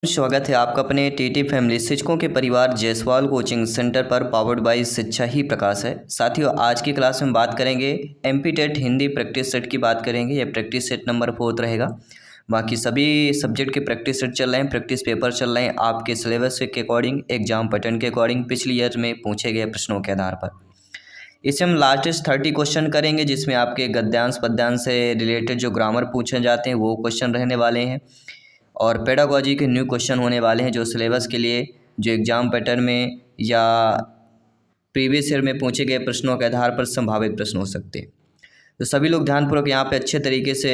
स्वागत है आपका अपने टीटी फैमिली शिक्षकों के परिवार जायसवाल कोचिंग सेंटर पर पावर्ड बाय शिक्षा ही प्रकाश है। साथियों, आज की क्लास में बात करेंगे MP TET Hindi practice set की बात करेंगे। यह प्रैक्टिस सेट नंबर 4 रहेगा। बाकी सभी सब्जेक्ट के प्रैक्टिस सेट चल रहे हैं, प्रैक्टिस पेपर चल रहे हैं आपके सिलेबस के अकॉर्डिंग, एग्जाम पैटर्न के अकॉर्डिंग, पिछले ईयर में पूछे गए प्रश्नों के आधार पर। इसमें हम लास्टेस्ट 30 क्वेश्चन करेंगे, जिसमें आपके गद्यांश पद्यांश से रिलेटेड जो ग्रामर पूछे जाते हैं वो क्वेश्चन रहने वाले हैं, और पेडागोजी के न्यू क्वेश्चन होने वाले हैं जो सिलेबस के लिए, जो एग्जाम पैटर्न में या प्रीवियस ईयर में पूछे गए प्रश्नों के आधार पर संभावित प्रश्न हो सकते हैं। तो सभी लोग ध्यानपूर्वक यहाँ पे अच्छे तरीके से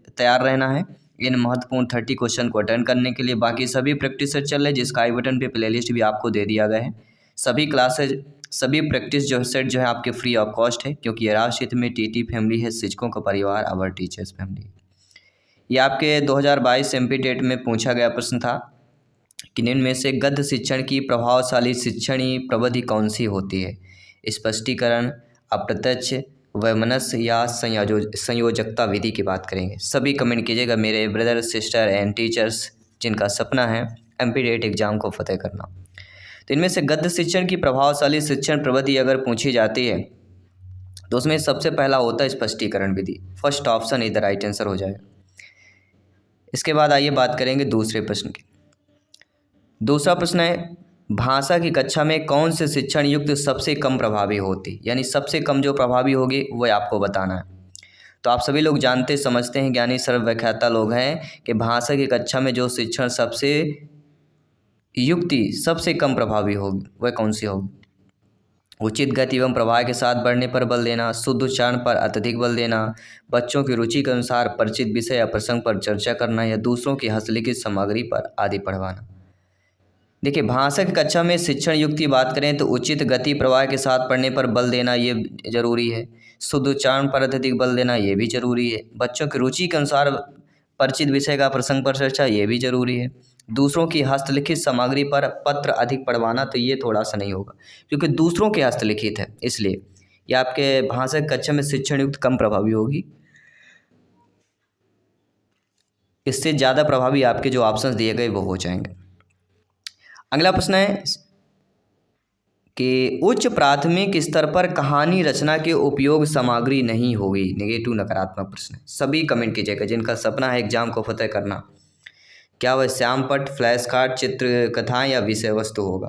तैयार रहना है इन महत्वपूर्ण 30 क्वेश्चन को अटेंड करने के लिए। बाकी सभी प्रैक्टिस सेट चल रहे हैं, जिसका आई बटन पे प्लेलिस्ट भी आपको दे दिया गया है। सभी क्लासेज, सभी प्रैक्टिस जो सेट जो है आपके फ्री ऑफ कॉस्ट है, क्योंकि ये राष्ट्र हित में टीटी फैमिली है, शिक्षकों का परिवार, आवर टीचर्स फैमिली। ये आपके 2022 एमपी टेट में पूछा गया प्रश्न था कि निम्न में से गद्य शिक्षण की प्रभावशाली शिक्षणीय प्रविधि कौन सी होती है? स्पष्टीकरण, अप्रत्यक्ष, वैमनस्य या संयोजकता विधि की बात करेंगे। सभी कमेंट कीजिएगा मेरे ब्रदर सिस्टर एंड टीचर्स जिनका सपना है एमपी टेट एग्जाम को फतेह करना। तो इनमें से गद्य शिक्षण की प्रभावशाली शिक्षण प्रविधि अगर पूछी जाती है तो उसमें सबसे पहला होता है स्पष्टीकरण विधि। फर्स्ट ऑप्शन इधर राइट आंसर हो जाएगा। इसके बाद आइए बात करेंगे दूसरे प्रश्न की। दूसरा प्रश्न है, भाषा की कक्षा में कौन से शिक्षण युक्त सबसे कम प्रभावी होती, यानी सबसे कम जो प्रभावी होगी वह आपको बताना है। तो आप सभी लोग जानते समझते हैं, ज्ञानी सर्वव्याख्याता लोग हैं, कि भाषा की कक्षा में जो शिक्षण सबसे युक्ति सबसे कम प्रभावी होगी वह कौन सी होगी? उचित गति एवं प्रवाह के साथ बढ़ने पर बल देना, शुद्ध उच्चारण पर अत्यधिक बल देना, बच्चों की रुचि के अनुसार परिचित विषय या प्रसंग पर चर्चा करना, या दूसरों की हस्तलिखित सामग्री पर आदि पढ़वाना। देखिए, भाषा की कक्षा में शिक्षण युक्त की बात करें तो उचित गति प्रवाह के साथ पढ़ने पर बल देना ये जरूरी है, शुद्ध उच्चारण पर अत्यधिक बल देना ये भी जरूरी है, बच्चों की रुचि के अनुसार परिचित विषय का प्रसंग पर चर्चा ये भी जरूरी है, दूसरों की हस्तलिखित सामग्री पर पत्र अधिक पढ़वाना तो ये थोड़ा सा नहीं होगा, क्योंकि दूसरों के हस्तलिखित है, इसलिए ये आपके भाषा की कक्षा में शिक्षण युक्त कम प्रभावी होगी। इससे ज़्यादा प्रभावी आपके जो ऑप्शंस दिए गए वो हो जाएंगे। अगला प्रश्न है कि उच्च प्राथमिक स्तर पर कहानी रचना के उपयोग सामग्री नहीं होगी। नेगेटिव नकारात्मक प्रश्न है, सभी कमेंट कीजिएगा जिनका सपना है एग्जाम को फतेह करना। क्या वह श्यामपट्ट, फ्लैश कार्ड, चित्र कथाएं या विषय वस्तु होगा?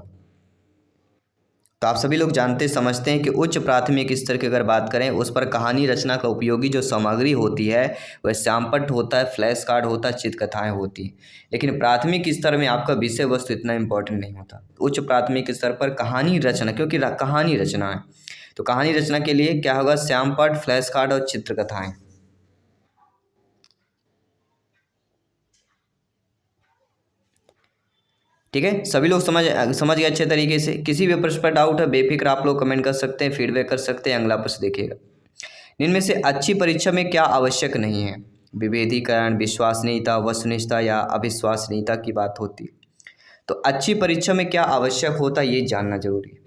तो आप सभी लोग जानते समझते हैं कि उच्च प्राथमिक स्तर की अगर बात करें उस पर कहानी रचना का उपयोगी जो सामग्री होती है वह श्यामपट्ट होता है, फ्लैश कार्ड होता है, चित्रकथाएं होती हैं। लेकिन प्राथमिक स्तर में आपका विषय वस्तु इतना इंपॉर्टेंट नहीं होता। उच्च प्राथमिक स्तर पर कहानी रचना, क्योंकि कहानी रचना है तो कहानी रचना के लिए क्या होगा? श्यामपट्ट, फ्लैश कार्ड और चित्रकथाएं। ठीक है, सभी लोग समझ गए अच्छे तरीके से। किसी भी प्रश्न पर डाउट है बेफिक्र आप लोग कमेंट कर सकते हैं, फीडबैक कर सकते हैं। अगला प्रश्न देखिएगा, इनमें से अच्छी परीक्षा में क्या आवश्यक नहीं है? विभेदीकरण, विश्वसनीयता, वस्तुनिष्ठता या अविश्वसनीयता की बात होती है। तो अच्छी परीक्षा में क्या आवश्यक होता है ये जानना जरूरी है।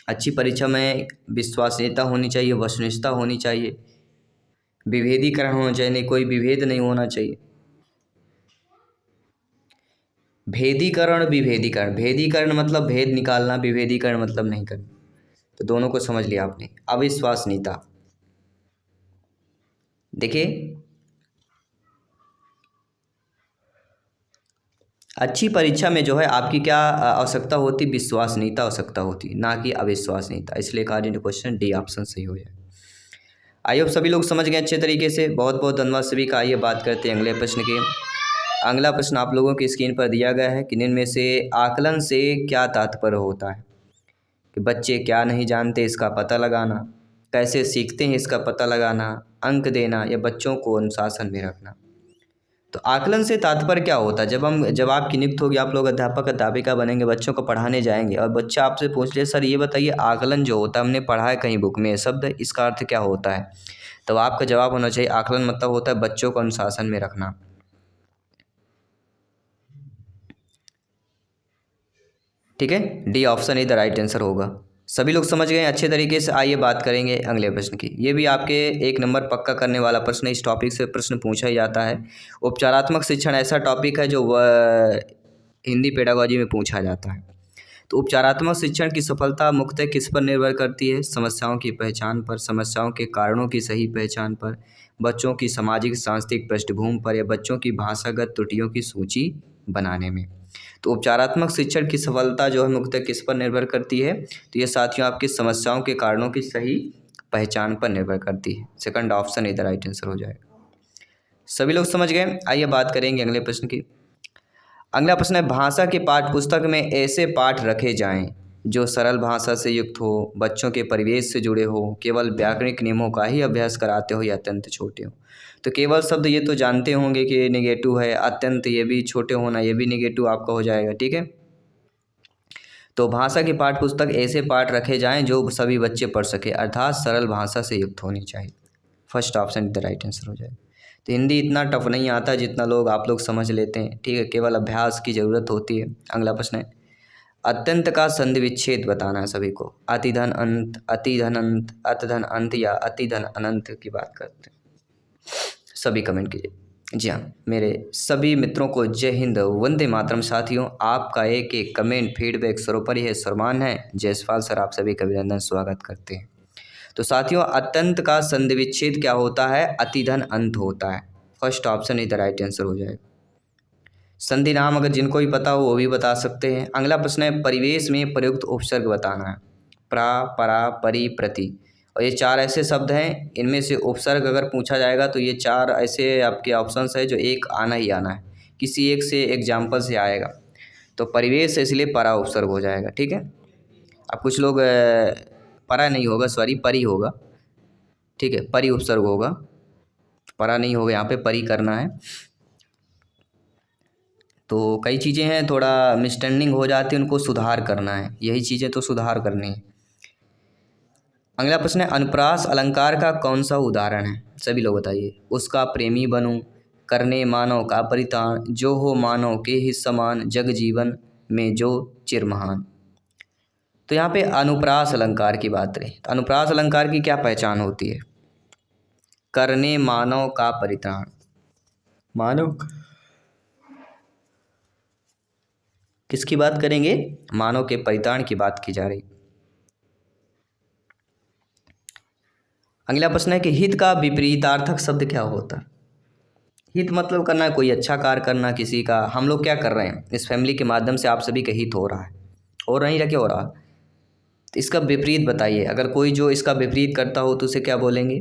अच्छी परीक्षा में विश्वसनीयता होनी चाहिए, वस्तुनिष्ठता होनी चाहिए, विभेदीकरण होना चाहिए, नहीं कोई विभेद नहीं होना चाहिए। भेदीकरण, विभेदीकरण, भेदीकरण मतलब भेद निकालना, विभेदीकरण मतलब नहीं करना। तो दोनों को समझ लिया आपने। अविश्वसनीयता, देखिए अच्छी परीक्षा में जो है आपकी क्या आवश्यकता होती? विश्वसनीयता आवश्यकता होती, ना कि अविश्वसनीयता। इसलिए क्वेश्चन डी ऑप्शन सही हो जाए। आइए, अब सभी लोग समझ गए अच्छे तरीके से, बहुत बहुत धन्यवाद सभी का। आइए बात करते हैं अगले प्रश्न की। अगला प्रश्न आप लोगों की स्क्रीन पर दिया गया है कि निम्न में से आकलन से क्या तात्पर्य होता है? कि बच्चे क्या नहीं जानते इसका पता लगाना, कैसे सीखते हैं इसका पता लगाना, अंक देना, या बच्चों को अनुशासन में रखना। तो आकलन से तात्पर्य क्या होता है? जब आपकी नियुक्त होगी, आप लोग अध्यापक अध्यापिका बनेंगे, बच्चों को पढ़ाने जाएंगे और बच्चा आपसे पूछ ले, सर ये बताइए आकलन जो होता है हमने पढ़ा है कहीं बुक में शब्द, इसका अर्थ क्या होता है? तो आपका जवाब होना चाहिए आकलन मतलब होता है बच्चों को अनुशासन में रखना। ठीक है, D option he the right answer होगा। सभी लोग समझ गए अच्छे तरीके से। आइए बात करेंगे अगले प्रश्न की। ये भी आपके 1 नंबर पक्का करने वाला प्रश्न है। इस टॉपिक से प्रश्न पूछा ही जाता है। उपचारात्मक शिक्षण ऐसा टॉपिक है जो हिंदी पेडागोजी में पूछा जाता है। तो उपचारात्मक शिक्षण की सफलता मुख्यतः किस पर निर्भर करती है? समस्याओं की पहचान पर, समस्याओं के कारणों की सही पहचान पर, बच्चों की सामाजिक सांस्कृतिक पृष्ठभूमि पर, या बच्चों की भाषागत त्रुटियों की सूची बनाने में। तो उपचारात्मक शिक्षण की सफलता जो है मुख्यतः किस पर निर्भर करती है? तो ये साथियों आपकी समस्याओं के कारणों की सही पहचान पर निर्भर करती है। सेकंड ऑप्शन इधर राइट आंसर हो जाएगा। सभी लोग समझ गए। आइए बात करेंगे अगले प्रश्न की। अगला प्रश्न है, भाषा के पाठ्य पुस्तक में ऐसे पाठ रखे जाएं जो सरल भाषा से युक्त हो, बच्चों के परिवेश से जुड़े हो, केवल व्याकरणिक नियमों का ही अभ्यास कराते हो या अत्यंत छोटे हो। तो केवल शब्द ये तो जानते होंगे कि नेगेटिव है, अत्यंत ये भी छोटे होना ये भी नेगेटिव आपका हो जाएगा, ठीक है। तो भाषा की पाठ्य पुस्तक ऐसे पाठ रखे जाएं जो सभी बच्चे पढ़ सके, अर्थात सरल भाषा से युक्त होनी चाहिए। First option the right answer हो जाएगा। तो हिंदी इतना टफ नहीं आता जितना आप लोग समझ लेते हैं, ठीक है, केवल अभ्यास की ज़रूरत होती है। अगला प्रश्न है, अत्यंत का संधि विच्छेद बताना है सभी को। अतिधन अंत, अतिधन अंत, अतधन अंत या अतिधन अनंत की बात करते हैं। सभी कमेंट कीजिए। जी हाँ, मेरे सभी मित्रों को जय हिंद, वंदे मातरम। साथियों, आपका एक एक कमेंट फीडबैक सर्वोपरि है, सम्मान है। जयसवाल सर आप सभी का अभिनंदन, स्वागत करते हैं। तो साथियों, अत्यंत का संधि विच्छेद क्या होता है? अतिधन अंत होता है। फर्स्ट ऑप्शन इधर राइट आंसर हो जाएगा। संधि नाम अगर जिनको भी पता हो वो भी बता सकते हैं। अगला प्रश्न है, परिवेश में प्रयुक्त उपसर्ग बताना है। प्रा, परा, परि, प्रति। और ये 4 ऐसे शब्द हैं, इनमें से उपसर्ग अगर पूछा जाएगा तो ये 4 ऐसे आपके ऑप्शंस है जो एक आना ही आना है, किसी एक से एग्जाम्पल से आएगा। तो परिवेश है इसलिए परा उपसर्ग हो जाएगा, ठीक है। अब कुछ लोग परा नहीं होगा, सॉरी परी होगा, ठीक है, परी उपसर्ग होगा, परा नहीं होगा, यहाँ पे परी करना है। तो कई चीज़ें हैं थोड़ा मिसअंडरस्टैंडिंग हो जाती है, उनको सुधार करना है, यही चीज़ें तो सुधार करनी है। अगला प्रश्न है, अनुप्रास अलंकार का कौन सा उदाहरण है? सभी लोग बताइए। उसका प्रेमी बनूं, करने मानव का परितान, जो हो मानव के ही समान, जग जीवन में जो चिर महान। तो यहाँ पे अनुप्रास अलंकार की बात रही। तो अनुप्रास अलंकार की क्या पहचान होती है? करने मानव का परित्राण, मानव किसकी बात करेंगे? मानव के परित्राण की बात की जा रही। अगला प्रश्न है कि हित का विपरीतार्थक शब्द क्या होता है? हित मतलब करना है, कोई अच्छा कार्य करना किसी का। हम लोग क्या कर रहे हैं? इस फैमिली के माध्यम से आप सभी का हित हो रहा है, और नहीं रखे हो रहा। तो इसका विपरीत बताइए। अगर कोई जो इसका विपरीत करता हो तो उसे क्या बोलेंगे?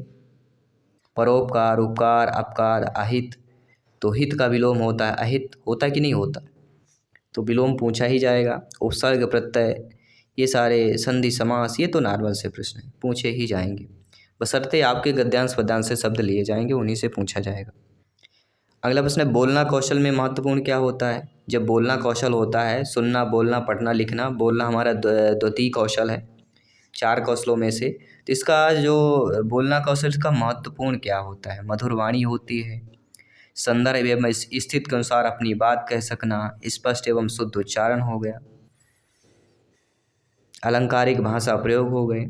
परोपकार, उपकार, अपकार, अहित। तो हित का विलोम होता है अहित, होता है कि नहीं होता? तो विलोम पूछा ही जाएगा। उपसर्ग, प्रत्यय, ये सारे संधि समास ये तो नॉर्मल से प्रश्न है, पूछे ही जाएंगे, बशर्ते आपके गद्यांश पद्यांश से शब्द लिए जाएंगे, उन्हीं से पूछा जाएगा। अगला प्रश्न है, बोलना कौशल में महत्वपूर्ण क्या होता है? जब बोलना कौशल होता है, सुनना, बोलना, पढ़ना, लिखना, बोलना हमारा द्वितीय कौशल है 4 कौशलों में से। तो इसका जो बोलना कौशल का महत्वपूर्ण क्या होता है? मधुर वाणी होती है, संदर्भ एवं स्थिति के अनुसार अपनी बात कह सकना, स्पष्ट एवं शुद्ध उच्चारण हो गया, अलंकारिक भाषा प्रयोग हो गए।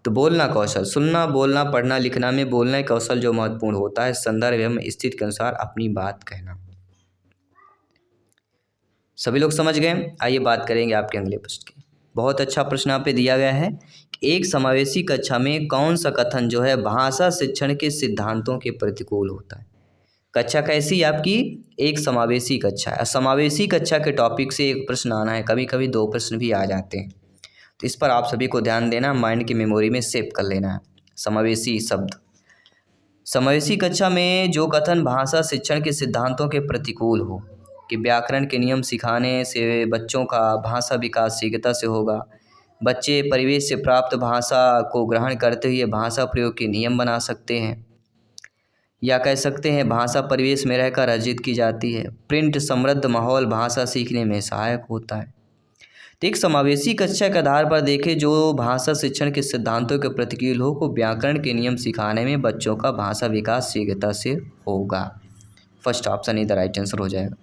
तो बोलना कौशल, सुनना, बोलना, पढ़ना, लिखना में बोलना कौशल जो महत्वपूर्ण होता है, संदर्भ एवं स्थिति के अनुसार अपनी बात कहना। सभी लोग समझ गए। आइए बात करेंगे आपके अगले प्रश्न की। बहुत अच्छा प्रश्न आप पे दिया गया है कि एक समावेशी कक्षा में कौन सा कथन जो है भाषा शिक्षण के सिद्धांतों के प्रतिकूल होता है? कक्षा कैसी आपकी? एक समावेशी कक्षा है। समावेशी कक्षा के टॉपिक से एक प्रश्न आना है, कभी कभी 2 प्रश्न भी आ जाते हैं, तो इस पर आप सभी को ध्यान देना, माइंड की मेमोरी में सेव कर लेना है। समावेशी शब्द, समावेशी कक्षा में जो कथन भाषा शिक्षण के सिद्धांतों के प्रतिकूल हो, कि व्याकरण के नियम सिखाने से बच्चों का भाषा विकास शीघ्रता से होगा, बच्चे परिवेश से प्राप्त भाषा को ग्रहण करते हुए भाषा प्रयोग के नियम बना सकते हैं, या कह सकते हैं भाषा परिवेश में रहकर अर्जित की जाती है, प्रिंट समृद्ध माहौल भाषा सीखने में सहायक होता है। तो एक समावेशी कक्षा के आधार पर देखें जो भाषा शिक्षण के सिद्धांतों के प्रतिकूल हो, को व्याकरण के नियम सिखाने में बच्चों का भाषा विकास शीघ्रता से होगा। फर्स्ट ऑप्शन इधर राइट आंसर हो जाएगा।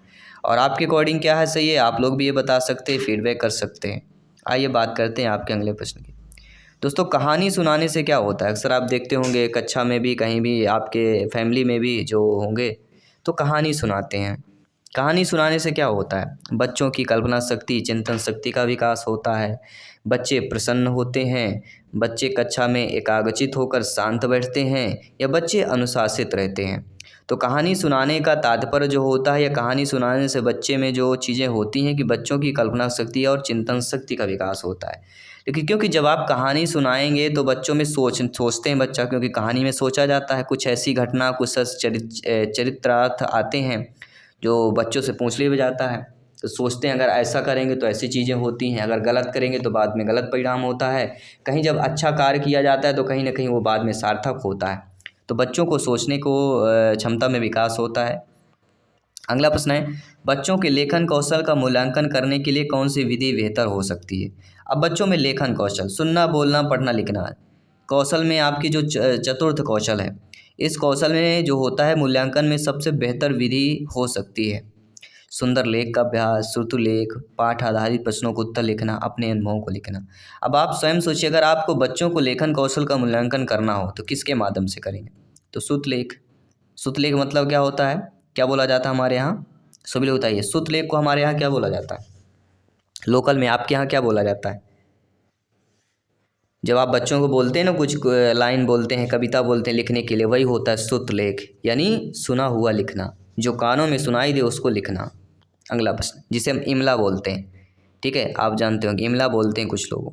और आपके अकॉर्डिंग क्या है सही है? आप लोग भी ये बता सकते हैं, फीडबैक कर सकते हैं। आइए बात करते हैं आपके अगले प्रश्न की। दोस्तों, कहानी सुनाने से क्या होता है? अक्सर आप देखते होंगे कक्षा में भी, कहीं भी, आपके फैमिली में भी जो होंगे तो कहानी सुनाते हैं। कहानी सुनाने से क्या होता है? बच्चों की कल्पना शक्ति, चिंतन शक्ति का विकास होता है। बच्चे प्रसन्न होते हैं। बच्चे कक्षा में एकाग्रचित होकर शांत बैठते हैं या बच्चे अनुशासित रहते हैं। तो कहानी सुनाने का तात्पर्य जो होता है या कहानी सुनाने से बच्चे में जो चीज़ें होती हैं कि बच्चों की कल्पना शक्ति और चिंतन शक्ति का विकास होता है। लेकिन क्योंकि जब आप कहानी सुनाएंगे तो बच्चों में सोचते हैं बच्चा, क्योंकि कहानी में सोचा जाता है, कुछ ऐसी घटना, कुछ चरित्रार्थ आते हैं जो बच्चों से पूछ लिया जाता है। तो सोचते हैं अगर ऐसा करेंगे तो ऐसी चीज़ें होती हैं, अगर गलत करेंगे तो बाद में गलत परिणाम होता है। कहीं जब अच्छा कार्य किया जाता है तो कहीं ना कहीं वो बाद में सार्थक होता है। तो बच्चों को सोचने को क्षमता में विकास होता है। अगला प्रश्न है, बच्चों के लेखन कौशल का मूल्यांकन करने के लिए कौन सी विधि बेहतर हो सकती है? अब बच्चों में लेखन कौशल, सुनना, बोलना, पढ़ना, लिखना कौशल में आपकी जो चतुर्थ कौशल है, इस कौशल में जो होता है मूल्यांकन में सबसे बेहतर विधि हो सकती है सुंदर लेख का अभ्यास, श्रुतलेख, पाठ आधारित प्रश्नों को उत्तर लिखना, अपने अनुभवों को लिखना। अब आप स्वयं सोचिए, अगर आपको बच्चों को लेखन कौशल का मूल्यांकन करना हो तो किसके माध्यम से करेंगे? तो श्रुतलेख। श्रुतलेख मतलब क्या होता है, क्या बोला जाता है हमारे यहाँ? सभी लोग बताइए, श्रुतलेख को हमारे यहाँ क्या बोला जाता है? लोकल में आपके यहाँ क्या बोला जाता है? जब आप बच्चों को बोलते हैं ना, कुछ लाइन बोलते हैं, कविता बोलते हैं लिखने के लिए, वही होता है श्रुतलेख, यानी सुना हुआ लिखना, जो कानों में सुनाई दे उसको लिखना। अगला प्रश्न, जिसे हम इमला बोलते हैं, ठीक है, आप जानते होंगे इमला बोलते हैं कुछ लोगों।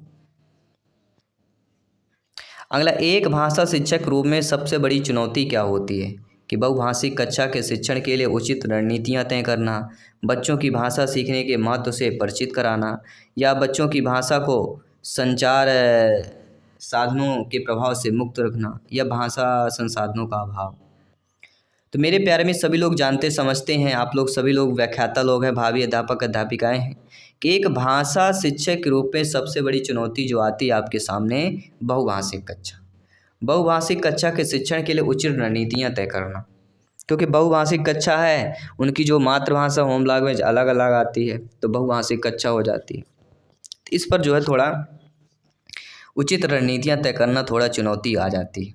अगला, एक भाषा शिक्षक रूप में सबसे बड़ी चुनौती क्या होती है? कि बहुभाषिक कक्षा के शिक्षण के लिए उचित रणनीतियाँ तय करना, बच्चों की भाषा सीखने के महत्व से परिचित कराना, या बच्चों की भाषा को संचार साधनों के प्रभाव से मुक्त रखना, या भाषा संसाधनों का अभाव। तो मेरे प्यारे में सभी लोग जानते समझते हैं, आप लोग सभी लोग व्याख्याता लोग हैं, भावी अध्यापक अध्यापिकाएं हैं, कि एक भाषा शिक्षक के रूप में सबसे बड़ी चुनौती जो आती है आपके सामने, बहुभाषिक कक्षा। बहुभाषिक कक्षा के शिक्षण के लिए उचित रणनीतियाँ तय करना, क्योंकि बहुभाषिक कक्षा है, उनकी जो मातृभाषा होम लैंग्वेज अलग अलग आती है, तो बहुभाषिक कक्षा हो जाती है। तो इस पर जो है थोड़ा उचित रणनीतियाँ तय करना थोड़ा चुनौती आ जाती है।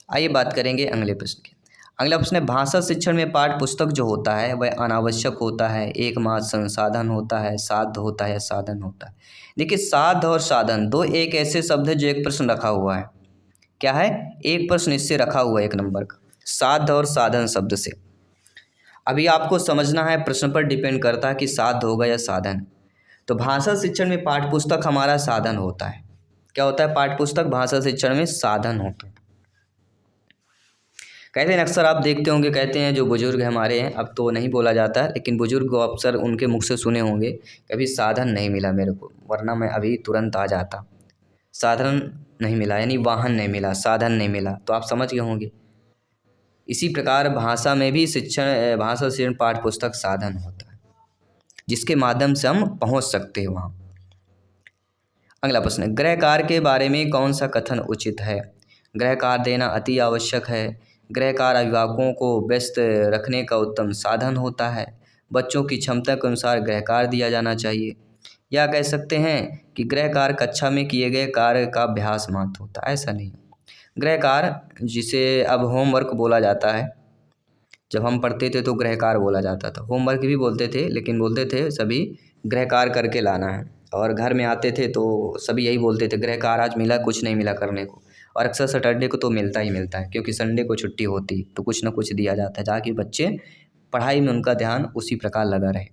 आइए बात करेंगे अगले प्रश्न की। अगला प्रश्न है, भाषा शिक्षण में पाठ्य पुस्तक जो होता है वह अनावश्यक होता है, एकमात्र संसाधन होता है, साध्य होता है या साधन होता है? देखिए, साध्य और साधन दो एक ऐसे शब्द है जो एक प्रश्न रखा हुआ है। क्या है? एक प्रश्न इससे रखा हुआ है, एक नंबर का, साध्य और साधन शब्द से। अभी आपको समझना है, प्रश्न पर डिपेंड करता है कि साध्य होगा या साधन। तो भाषा शिक्षण में पाठ्य पुस्तक हमारा साधन होता है। क्या होता है? पाठ्य पुस्तक भाषा शिक्षण में साधन होता है। कहते हैं, अक्सर आप देखते होंगे, कहते हैं जो बुजुर्ग हमारे हैं, अब तो नहीं बोला जाता है, लेकिन बुजुर्ग को अक्सर उनके मुख से सुने होंगे, कभी साधन नहीं मिला मेरे को, वरना मैं अभी तुरंत आ जाता। साधन नहीं मिला यानी वाहन नहीं मिला, साधन नहीं मिला, तो आप समझ गए होंगे। इसी प्रकार भाषा में भी भाषा शिक्षण पाठ्य पुस्तक साधन होता है, जिसके माध्यम से हम पहुंच सकते हैं वहाँ। अगला प्रश्न, गृह कार्य के बारे में कौन सा कथन उचित है? गृह कार्य देना अति आवश्यक है। गृह कार्य अभिभावकों को व्यस्त रखने का उत्तम साधन होता है। बच्चों की क्षमता के अनुसार गृह कार्य दिया जाना चाहिए। या कह सकते हैं कि गृह कार्य कक्षा में किए गए कार्य का अभ्यास मात्र होता है। ऐसा नहीं, गृह कार्य जिसे अब होमवर्क बोला जाता है, जब हम पढ़ते थे तो गृह कार्य बोला जाता था, होमवर्क भी बोलते थे, लेकिन बोलते थे सभी गृह कार्य करके लाना है। और घर में आते थे तो सभी यही बोलते थे, गृह कार्य आज मिला, कुछ नहीं मिला करने को। और अक्सर सैटरडे को तो मिलता ही मिलता है, क्योंकि संडे को छुट्टी होती तो कुछ ना कुछ दिया जाता है, ताकि बच्चे पढ़ाई में उनका ध्यान उसी प्रकार लगा रहे।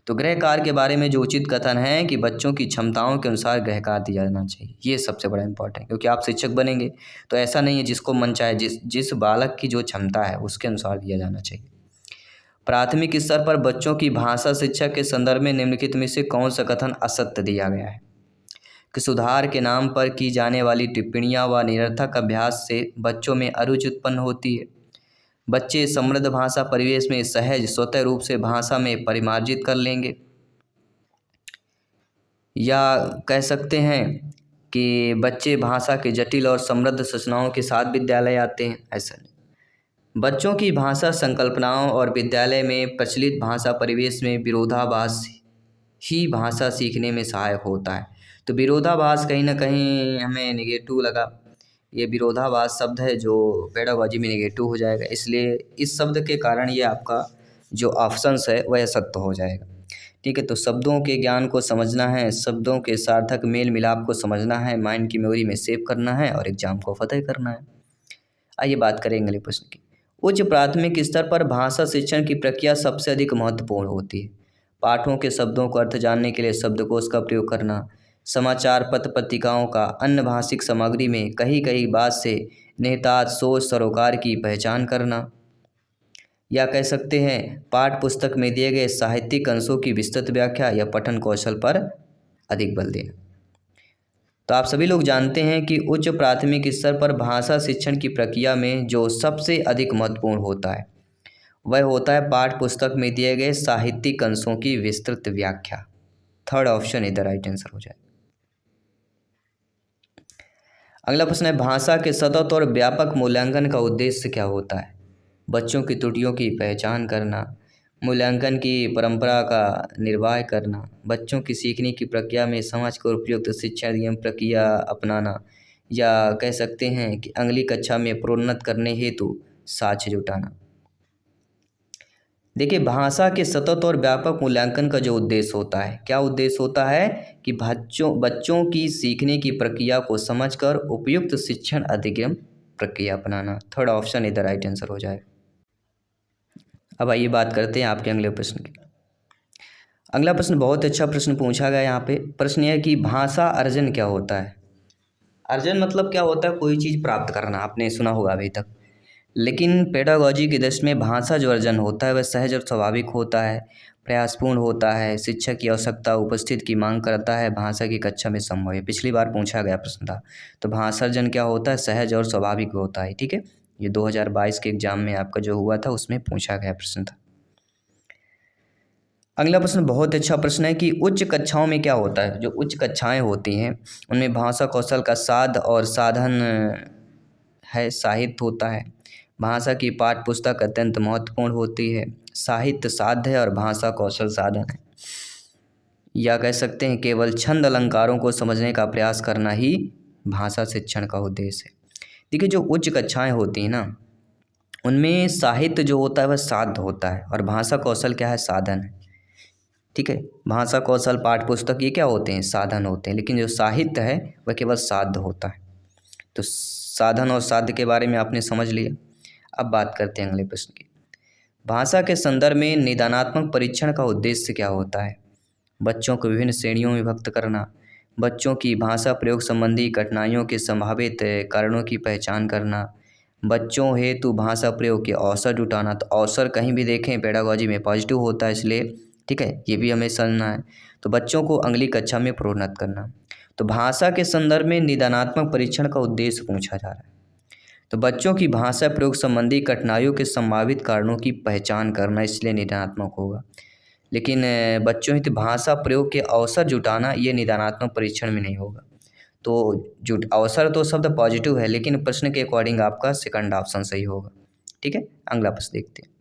तो गृह कार्य के बारे में जो उचित कथन है कि बच्चों की क्षमताओं के अनुसार गृह कार्य दिया जाना चाहिए, ये सबसे बड़ा इंपॉर्टेंट है, क्योंकि आप शिक्षक बनेंगे तो ऐसा नहीं है जिसको मन चाहे, जिस बालक की जो क्षमता है उसके अनुसार दिया जाना चाहिए। प्राथमिक स्तर पर बच्चों की भाषा शिक्षा के संदर्भ में निम्नलिखित में से कौन सा कथन असत्य दिया गया है? कि सुधार के नाम पर की जाने वाली टिप्पणियां व निरर्थक अभ्यास से बच्चों में अरुचि उत्पन्न होती है। बच्चे समृद्ध भाषा परिवेश में सहज स्वतः रूप से भाषा में परिमार्जित कर लेंगे। या कह सकते हैं कि बच्चे भाषा के जटिल और समृद्ध सूचनाओं के साथ विद्यालय आते हैं। ऐसा नहीं, बच्चों की भाषा संकल्पनाओं और विद्यालय में प्रचलित भाषा परिवेश में विरोधाभास ही भाषा सीखने में सहायक होता है। तो विरोधाभास कहीं ना कहीं हमें निगेटिव लगा। ये विरोधाभास शब्द है जो पेडागॉजी में निगेटिव हो जाएगा, इसलिए इस शब्द के कारण ये आपका जो ऑप्शंस है वह सत्य हो जाएगा। ठीक है, तो शब्दों के ज्ञान को समझना है, शब्दों के सार्थक मेल मिलाप को समझना है, माइंड की मेमोरी में सेव करना है और एग्जाम को फतेह करना है। आइए बात करें अगले प्रश्न की। उच्च प्राथमिक स्तर पर भाषा शिक्षण की प्रक्रिया सबसे अधिक महत्वपूर्ण होती है। पाठों के शब्दों को अर्थ जानने के लिए शब्दकोश का प्रयोग करना, समाचार पत्र पत्रिकाओं का अन्य भाषिक सामग्री में कहीं कहीं बात से निहितार्थ सोच सरोकार की पहचान करना, या कह सकते हैं पाठ्य पुस्तक में दिए गए साहित्यिक अंशों की विस्तृत व्याख्या या पठन कौशल पर अधिक बल देना। तो आप सभी लोग जानते हैं कि उच्च प्राथमिक स्तर पर भाषा शिक्षण की प्रक्रिया में जो सबसे अधिक महत्वपूर्ण होता है वह होता है पाठ्य पुस्तक में दिए गए साहित्यिक अंशों की विस्तृत व्याख्या। थर्ड ऑप्शन इधर राइट आंसर हो जाए। अगला प्रश्न है भाषा के सतत और व्यापक मूल्यांकन का उद्देश्य क्या होता है। बच्चों की त्रुटियों की पहचान करना, मूल्यांकन की परंपरा का निर्वाह करना, बच्चों की सीखने की प्रक्रिया में समाज को उपयुक्त शिक्षा नियम प्रक्रिया अपनाना, या कह सकते हैं कि अगली कक्षा में प्रोन्नत करने हेतु साक्ष्य जुटाना। देखिए, भाषा के सतत और व्यापक मूल्यांकन का जो उद्देश्य होता है, क्या उद्देश्य होता है कि बच्चों बच्चों की सीखने की प्रक्रिया को समझकर उपयुक्त शिक्षण अधिगम प्रक्रिया अपनाना। थर्ड ऑप्शन इधर राइट आंसर हो जाए। अब आइए बात करते हैं आपके अगले प्रश्न की। अगला प्रश्न बहुत अच्छा प्रश्न पूछा गया यहाँ पे। प्रश्न यह है कि भाषा अर्जन क्या होता है। अर्जन मतलब क्या होता है, कोई चीज़ प्राप्त करना, आपने सुना होगा अभी तक। लेकिन पेडागॉजी की दृष्टि में भाषा जो अर्जन होता है वह सहज और स्वाभाविक होता है, प्रयासपूर्ण होता है, शिक्षक की आवश्यकता उपस्थित की मांग करता है, भाषा की कक्षा में संभव है। पिछली बार पूछा गया प्रश्न था। तो भाषा अर्जन क्या होता है, सहज और स्वाभाविक होता है। ठीक है, ये 2022 के एग्जाम में आपका जो हुआ था उसमें पूछा गया प्रश्न था। अगला प्रश्न बहुत अच्छा प्रश्न है कि उच्च कक्षाओं में क्या होता है। जो उच्च कक्षाएं होती हैं उनमें भाषा कौशल का साध और साधन है, साहित्य होता है। भाषा की पाठ्य पुस्तक अत्यंत महत्वपूर्ण होती है। साहित्य साध्य है और भाषा कौशल साधन है। या कह सकते हैं केवल छंद अलंकारों को समझने का प्रयास करना ही भाषा शिक्षण का उद्देश्य है। देखिए, जो उच्च कक्षाएं होती हैं ना उनमें साहित्य जो होता है वह साध्य होता है और भाषा कौशल क्या है, साधन है। ठीक है, भाषा कौशल पाठ्य पुस्तक ये क्या होते हैं, साधन होते हैं, लेकिन जो साहित्य है वह केवल साध्य होता है। तो साधन और साध्य के बारे में आपने समझ लिया। अब बात करते हैं अगले प्रश्न की। भाषा के संदर्भ में निदानात्मक परीक्षण का उद्देश्य क्या होता है। बच्चों को विभिन्न श्रेणियों में विभक्त करना, बच्चों की भाषा प्रयोग संबंधी कठिनाइयों के संभावित कारणों की पहचान करना, बच्चों हेतु भाषा प्रयोग के अवसर जुटाना। तो अवसर कहीं भी देखें पेडागॉजी में पॉजिटिव होता है, इसलिए ठीक है ये भी हमें समझना है। तो बच्चों को अगली कक्षा में प्रोन्नत करना। तो भाषा के संदर्भ में निदानात्मक परीक्षण का उद्देश्य पूछा जा रहा है। तो बच्चों की भाषा प्रयोग संबंधी कठिनाइयों के संभावित कारणों की पहचान करना, इसलिए निदानात्मक होगा। लेकिन बच्चों हित भाषा प्रयोग के अवसर जुटाना ये निदानात्मक परीक्षण में नहीं होगा। तो जुट अवसर तो शब्द पॉजिटिव है, लेकिन प्रश्न के अकॉर्डिंग आपका सेकंड ऑप्शन सही होगा। ठीक है, अगला प्रश्न देखते हैं।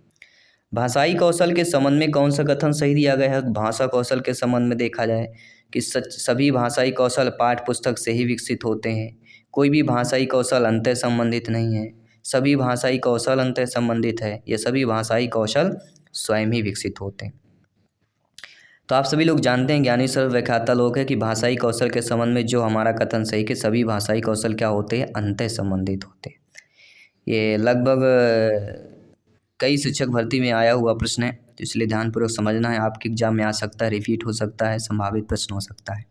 भाषाई कौशल के संबंध में कौन सा कथन सही दिया गया है। भाषा कौशल के संबंध में देखा जाए कि सभी भाषाई कौशल पाठ्य पुस्तक से ही विकसित होते हैं। कोई भी भाषाई कौशल अंतः संबंधित नहीं है। सभी भाषाई कौशल अंतः संबंधित है। ये सभी भाषाई कौशल स्वयं ही विकसित होते हैं। तो आप सभी लोग जानते हैं, ज्ञानी सर्व व्याख्याता लोग है कि भाषाई कौशल के संबंध में जो हमारा कथन सही कि सभी भाषाई कौशल क्या होते हैं, अंतः संबंधित होते हैं। ये लगभग कई शिक्षक भर्ती में आया हुआ प्रश्न है, तो इसलिए ध्यानपूर्वक समझना है। आपके एग्जाम में आ सकता है, रिपीट हो सकता है, संभावित प्रश्न हो सकता है।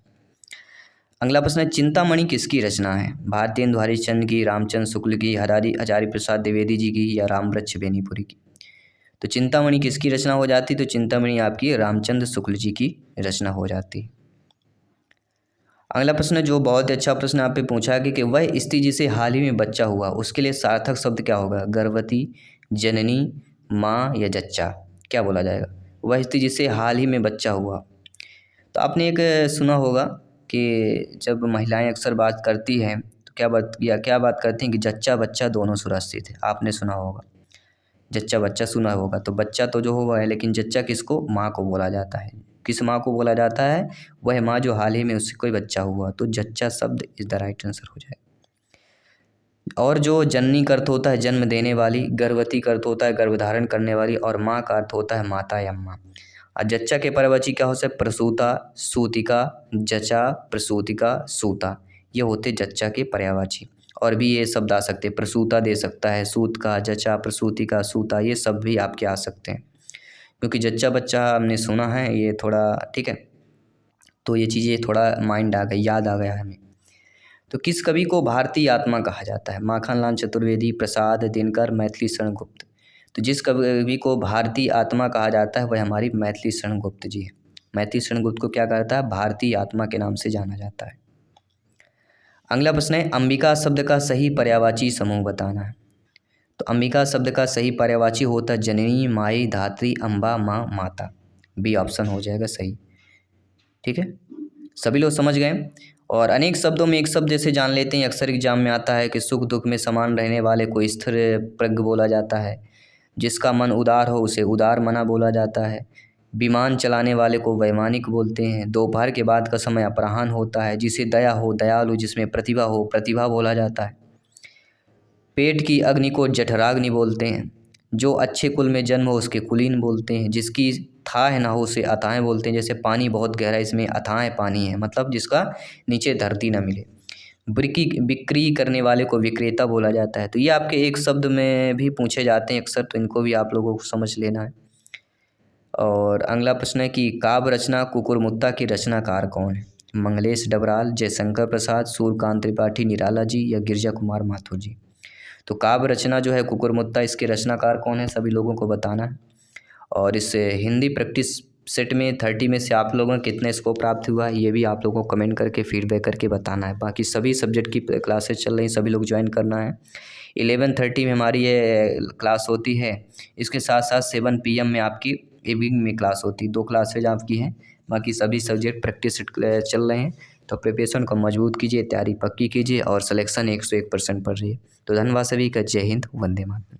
अगला प्रश्न है चिंतामणि किसकी रचना है। भारतेंदु हरिश्चंद्र की, रामचंद्र शुक्ल की, हजारी प्रसाद द्विवेदी जी की, या रामवृक्ष बेनीपुरी की। तो चिंतामणि किसकी रचना हो जाती, तो चिंतामणि आपकी रामचंद्र शुक्ल जी की रचना हो जाती। अगला प्रश्न जो बहुत अच्छा प्रश्न आप पे पूछा है कि वह स्त्री जिसे हाल ही में बच्चा हुआ उसके लिए सार्थक शब्द क्या होगा। गर्भवती, जननी, माँ या जच्चा, क्या बोला जाएगा। वह स्त्री जिसे हाल ही में बच्चा हुआ। तो आपने एक सुना होगा कि जब महिलाएं अक्सर बात करती हैं तो क्या बात करती हैं कि जच्चा बच्चा दोनों सुरक्षित है। आपने सुना होगा, जच्चा बच्चा सुना होगा। तो बच्चा तो जो हुआ है, लेकिन जच्चा किसको, माँ को बोला जाता है। किस माँ को बोला जाता है? वह माँ जो हाल ही में उससे कोई बच्चा हुआ। तो जच्चा शब्द इज द राइट आंसर हो जाए। और जो जननी का अर्थ होता है जन्म देने वाली, गर्भवती का अर्थ होता है गर्भधारण करने वाली, और माँ का अर्थ होता है माता या अम्मा। और जच्चा के पर्यायवाची क्या हो सकते हैं? प्रसूता, सूतिका, जचा, प्रसूतिका, सूता, ये होते जच्चा के पर्यायवाची। और भी ये शब्द आ सकते हैं, प्रसूता दे सकता है, सूत का, जचा, प्रसूतिका, सूता, ये सब भी आपके आ सकते हैं। क्योंकि जच्चा बच्चा हमने सुना है ये थोड़ा, ठीक है, तो ये चीज़ें थोड़ा माइंड आ गई, याद आ गया हमें। तो किस कवि को भारतीय आत्मा कहा जाता है? माखनलाल चतुर्वेदी, प्रसाद, दिनकर, मैथिली शरण गुप्त। तो जिस कवि को भारतीय आत्मा कहा जाता है वह हमारी मैथिली शरण गुप्त जी है। मैथिली शरण गुप्त को क्या कहता है? भारतीय आत्मा के नाम से जाना जाता है। अगला प्रश्न है, अंबिका शब्द का सही पर्यायवाची समूह बताना है। तो अंबिका शब्द का सही पर्यायवाची होता है जननी, माई, धात्री, अम्बा, माँ, माता। बी ऑप्शन हो जाएगा सही। ठीक है, सभी लोग समझ गए। और अनेक शब्दों में एक शब्द जैसे जान लेते हैं, अक्सर एग्जाम में आता है कि सुख दुख में समान रहने वाले को स्थिर प्रज्ञ बोला जाता है। जिसका मन उदार हो उसे उदार मना बोला जाता है। विमान चलाने वाले को वैमानिक बोलते हैं। दोपहर के बाद का समय अपराह्न होता है। जिसे दया हो दयालु, जिसमें प्रतिभा हो प्रतिभा बोला जाता है। पेट की अग्नि को जठराग्नि बोलते हैं। जो अच्छे कुल में जन्म हो उसके कुलीन बोलते हैं। जिसकी थाह ना हो उसे अथाह बोलते हैं। जैसे पानी बहुत गहरा है, इसमें अथाह पानी है, मतलब जिसका नीचे धरती ना मिले। बिक्री करने वाले को विक्रेता बोला जाता है। तो ये आपके एक शब्द में भी पूछे जाते हैं अक्सर, तो इनको भी आप लोगों को समझ लेना है। और अगला प्रश्न है कि काव्य रचना कुकुरमुत्ता के रचनाकार कौन है? मंगलेश डबराल, जयशंकर प्रसाद, सूर्यकांत त्रिपाठी निराला जी, या गिरजा कुमार माथुर जी। तो काव्य रचना जो है कुकुरमुत्ता, इसके रचनाकार कौन है सभी लोगों को बताना है। और इस हिंदी प्रैक्टिस सेट में 30 में से आप लोगों को कितने स्कोर प्राप्त हुआ है ये भी आप लोगों को कमेंट करके फीडबैक करके बताना है। बाकी सभी सब्जेक्ट की क्लासेस चल रही, सभी लोग ज्वाइन करना है। 11:30 में हमारी ये क्लास होती है। इसके साथ साथ 7 PM में आपकी इवनिंग में क्लास होती है। 2 क्लासेज आपकी हैं। बाकी सभी सब्जेक्ट प्रैक्टिस सेट चल रहे हैं। तो प्रिपरेशन को मजबूत कीजिए, तैयारी पक्की कीजिए, और सिलेक्शन 101% पढ़ रही है। तो धन्यवाद सभी का। जय हिंद, वंदे मातरम।